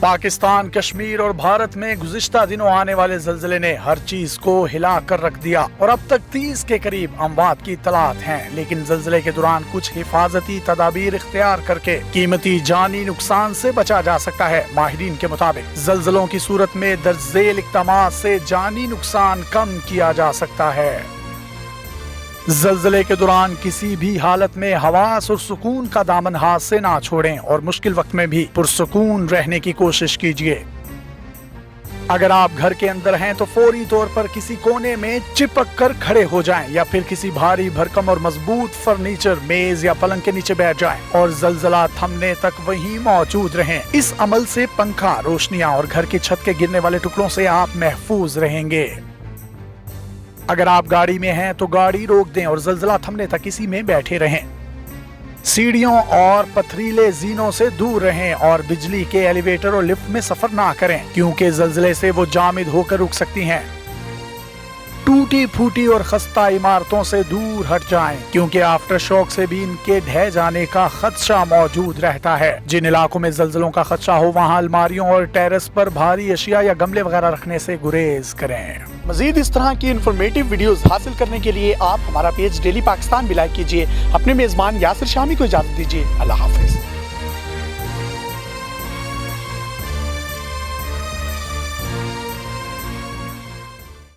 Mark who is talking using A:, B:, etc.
A: पाकिस्तान, कश्मीर और भारत में गुज़िश्ता दिनों आने वाले ज़लज़ले ने हर चीज को हिला कर रख दिया और अब तक 30 के करीब अमवात की इत्तलात हैं। लेकिन ज़लज़ले के दौरान कुछ हिफाजती तदाबीर इख्तियार करके कीमती जानी नुकसान से बचा जा सकता है। माहिरीन के मुताबिक ज़लज़लों की सूरत में दर्ज झेल इक़दामात से जानी नुकसान कम किया जा सकता है। ज़लज़ले के दौरान किसी भी हालत में हवास और सुकून का दामन हाथ से ना छोड़ें और मुश्किल वक्त में भी पुरसुकून रहने की कोशिश कीजिए। अगर आप घर के अंदर हैं तो फौरी तौर पर किसी कोने में चिपक कर खड़े हो जाएं या फिर किसी भारी भरकम और मजबूत फर्नीचर, मेज या पलंग के नीचे बैठ जाएं और ज़लज़ला थमने तक वहीं मौजूद रहें। इस अमल से पंखा, रोशनियां और घर की छत के गिरने वाले टुकड़ों से आप महफूज रहेंगे। अगर आप गाड़ी में हैं तो गाड़ी रोक दें और ज़लज़ला थमने तक इसी में बैठे रहें। सीढ़ियों और पथरीले ज़ीनों से दूर रहें और बिजली के एलिवेटर और लिफ्ट में सफर ना करें क्योंकि ज़लज़ले से वो जामिद होकर रुक सकती हैं। टूटी फूटी और खस्ता इमारतों से दूर हट जाएं क्योंकि आफ्टर शॉक से भी इनके ढह जाने का खदशा मौजूद रहता है। जिन इलाकों में ज़लज़लों का खदशा हो वहां अलमारियों और टेरेस पर भारी अशिया या गमले वगैरह रखने से गुरेज करें। मजीद इस तरह की इन्फॉर्मेटिव वीडियोस हासिल करने के लिए आप हमारा पेज डेली पाकिस्तान भी लाइक कीजिए। अपने मेज़बान यासिर शामी को इजाज़त दीजिए। अल्लाह हाफिज़।